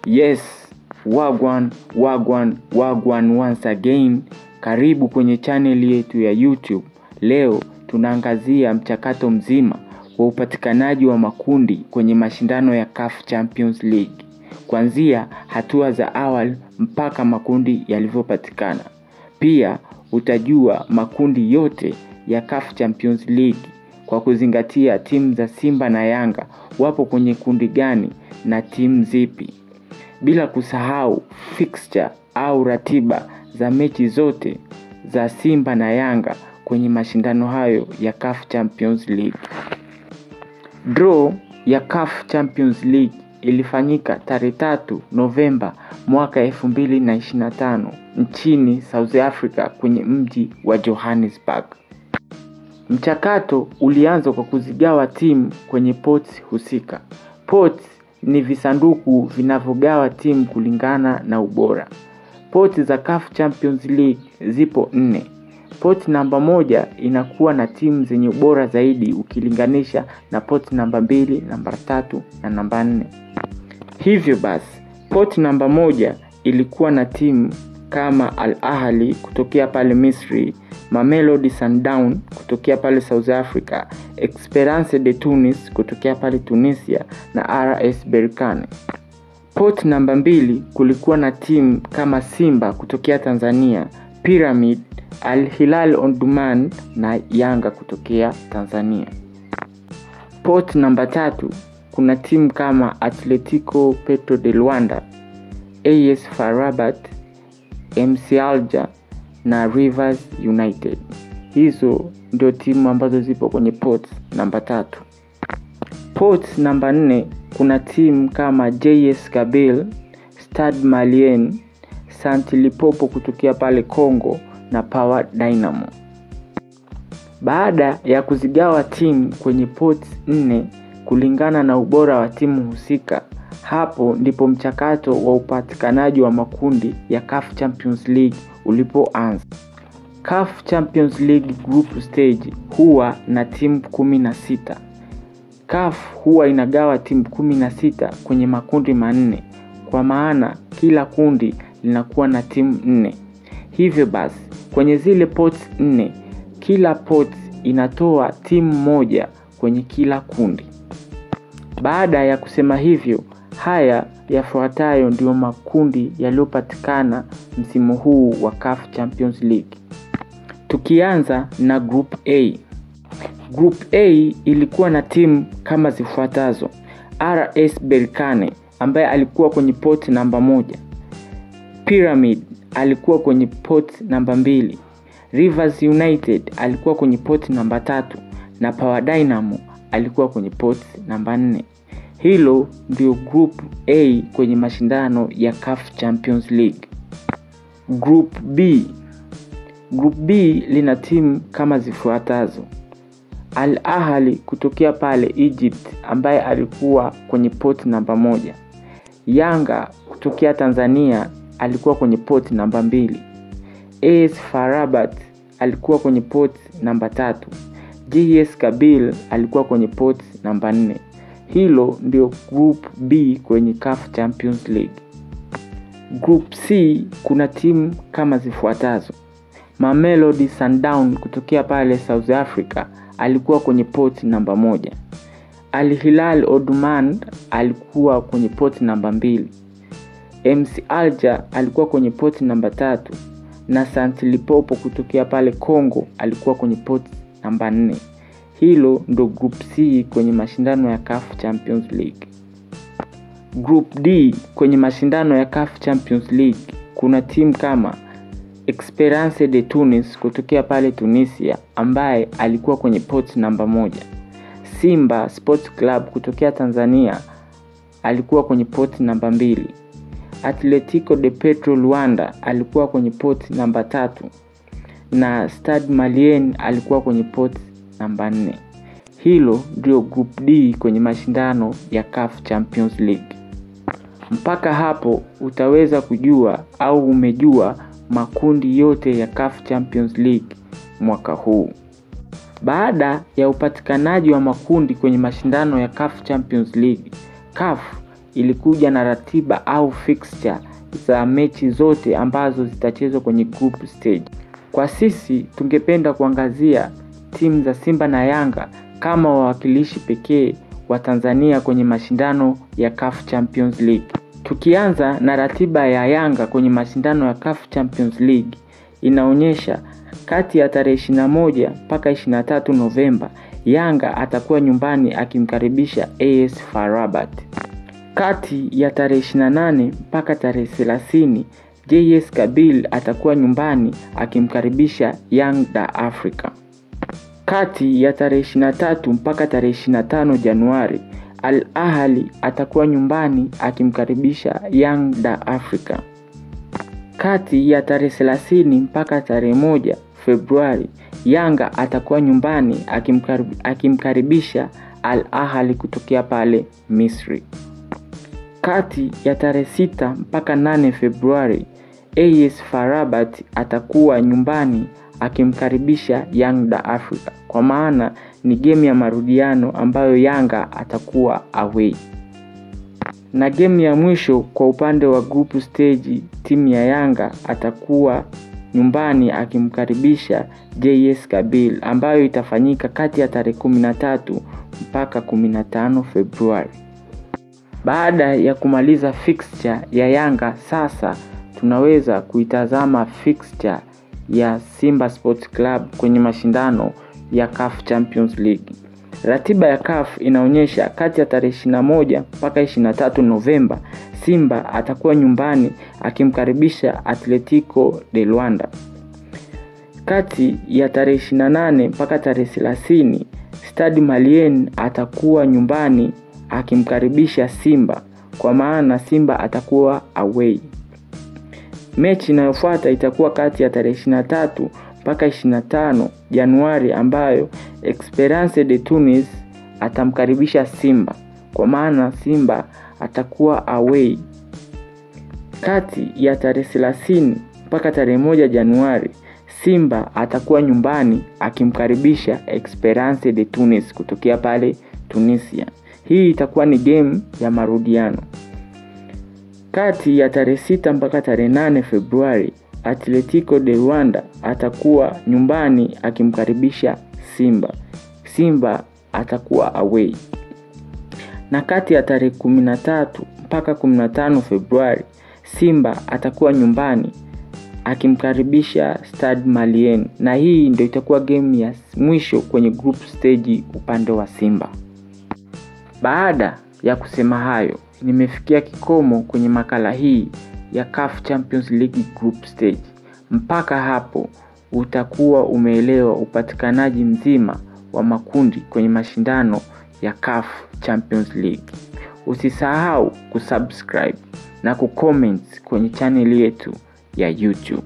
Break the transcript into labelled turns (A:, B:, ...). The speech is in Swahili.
A: Yes, wagwan once again. Karibu kwenye channel yetu ya YouTube. Leo tunaangazia mchakato mzima wa upatikanaji wa makundi kwenye mashindano ya CAF Champions League. Kuanzia hatua za awali mpaka makundi yalivyopatikana. Pia utajua makundi yote ya CAF Champions League kwa kuzingatia timu za Simba na Yanga wapo kwenye kundi gani na timu zipi. Bila kusahau fixture au ratiba za mechi zote za Simba na Yanga kwenye mashindano hayo ya CAF Champions League. Draw ya CAF Champions League ilifanyika tarehe 3 Novemba mwaka 2025 nchini South Africa kwenye mji wa Johannesburg. Mchakato ulianza kwa kuzigawa timu kwenye pots husika. Pots ni visanduku vinavyogawa timu kulingana na ubora. Pots za CAF Champions League zipo 4. Pot namba 1 inakuwa na timu zenye ubora zaidi ukilinganisha na pot namba 2, namba 3 na namba 4. Hivyo basi, pot namba 1 ilikuwa na timu kama Al Ahly kutokea pale Misri, Mamelodi Sundowns kutokea pale South Africa, Esperance de Tunis kutokea pale Tunisia na RS Berkane. Pot namba 2 kulikuwa na timu kama Simba kutokea Tanzania, Pyramid, Al Hilal Omdurman na Yanga kutokea Tanzania. Pot namba 3 kuna timu kama Atletico Petro de Luanda, AS FAR Rabat, MC Alger na Rivers United. Hizo ndio timu ambazo zipo kwenye pot namba 3. Pot namba 4 kuna timu kama JS Kabylie, Stade Malien, Saint Lipopo kutokea pale Congo na Power Dynamo. Baada ya kuzigawa timu kwenye pot 4 kulingana na ubora wa timu husika, hapo ndipo mchakato wa upatikanaji wa makundi ya CAF Champions League ulipoanza. CAF Champions League Group Stage huwa na timu 16. CAF huwa inagawa timu 16 kwenye makundi manne, kwa maana kila kundi linakuwa na timu 4. Hivyo basi, kwenye zile pots 4, kila pot inatoa timu moja kwenye kila kundi. Baada ya kusema hivyo, haya yafuatayo ndio makundi yaliyopatikana msimu huu wa CAF Champions League. Tukianza na Group A. Group A ilikuwa na timu kama zifuatazo: RS Berkane ambaye alikuwa kwenye pot namba 1, Pyramid alikuwa kwenye pot namba 2, Rivers United alikuwa kwenye pot namba 3 na Power Dynamo alikuwa kwenye pot namba 4. Hilo ndio Group A kwenye mashindano ya CAF Champions League. Group B. Group B lina timu kama zifuatazo: Al Ahly kutokea pale Egypt ambaye alikuwa kwenye pot namba 1, Yanga kutokea Tanzania alikuwa kwenye pot namba 2, AS FAR Rabat alikuwa kwenye pot namba 3, JS Kabylie alikuwa kwenye pot namba 4. Hilo ndio Group B kwenye CAF Champions League. Group C kuna timu kama zifuatazo: Mamelodi Sundowns kutokea pale South Africa alikuwa kwenye pot namba 1, Al Hilal Omdurman alikuwa kwenye pot namba 2, MC Alger alikuwa kwenye pot namba 3 na Saint Lipopo kutokea pale Congo alikuwa kwenye pot namba 4. Hilo ndo Group C kwenye mashindano ya CAF Champions League. Group D kwenye mashindano ya CAF Champions League kuna timu kama Esperance de Tunis kutokea pale Tunisia ambaye alikuwa kwenye pot namba 1, Simba Sports Club kutokea Tanzania alikuwa kwenye pot namba 2, Atletico de Petro Luanda alikuwa kwenye pot namba 3 na Stade Malien alikuwa kwenye pot namba 4. Hilo ndio Group D kwenye mashindano ya CAF Champions League. Mpaka hapo utaweza kujua au umejua makundi yote ya CAF Champions League mwaka huu. Baada ya upatikanaji wa makundi kwenye mashindano ya CAF Champions League, CAF ilikuja na ratiba au fixture za mechi zote ambazo zitachezwa kwenye group stage. Kwa sisi tungependa kuangazia timu za Simba na Yanga kama wawakilishi pekee wa Tanzania kwenye mashindano ya CAF Champions League. Tukianza na ratiba ya Yanga kwenye mashindano ya CAF Champions League, inaonyesha kati ya tarehe 21 mpaka 23 Novemba Yanga atakuwa nyumbani akimkaribisha AS FAR Rabat. Kati ya tarehe 28 mpaka tarehe 30 JS Kabylie atakuwa nyumbani akimkaribisha Young Da Africa. Kati ya tarehe 23 mpaka tarehe 25 Januari Al Ahly atakuwa nyumbani akimkaribisha Young Da Africa. Kati ya tarehe 30 mpaka tarehe 1 Februari Yanga atakuwa nyumbani akimkaribisha Al Ahly kutokea pale Misri. Kati ya tarehe 6 mpaka 8 Februari AS FAR Rabat atakuwa nyumbani akimkaribisha Young Da Africa, kwa maana ni game ya marudiano ambayo Yanga atakuwa away. Na game ya mwisho kwa upande wa group stage, timu ya Yanga atakuwa nyumbani akimkaribisha JS Kabylie ambayo itafanyika kati ya tarehe 13 mpaka 15 Februari. Baada ya kumaliza fixture ya Yanga, sasa tunaweza kuitazama fixture ya Simba Sports Club kwenye mashindano ya CAF Champions League. Ratiba ya CAF inaonyesha kati ya tarehe 21 mpaka 23 Novemba Simba atakuwa nyumbani akimkaribisha Atletico de Luanda. Kati ya tarehe 28 mpaka tarehe 30 Stade Malien atakuwa nyumbani akimkaribisha Simba, kwa maana Simba atakuwa away. Mechi inayofuata itakuwa kati ya tarehe 23 mpaka 25 Januari ambayo Esperance de Tunis atamkaribisha Simba, kwa maana Simba atakuwa away. Kati ya tarehe 30 mpaka tarehe 1 Januari Simba atakuwa nyumbani akimkaribisha Esperance de Tunis kutokea pale Tunisia. Hii itakuwa ni game ya marudiano. Kati ya tarehe 6 mpaka tarehe 8 Februari Atletico de Luanda atakuwa nyumbani akimkaribisha Simba. Simba atakuwa away. Na kati ya tarehe 13 mpaka 15 Februari Simba atakuwa nyumbani akimkaribisha Stade Malien, na hii ndio itakuwa game ya mwisho kwenye group stage upande wa Simba. Baada ya kusema hayo, nimefikia kikomo kwenye makala hii ya CAF Champions League group stage. Mpaka hapo utakuwa umeelewa upatikanaji mzima wa makundi kwenye mashindano ya CAF Champions League. Usisahau kusubscribe na kucomment kwenye channel yetu ya YouTube.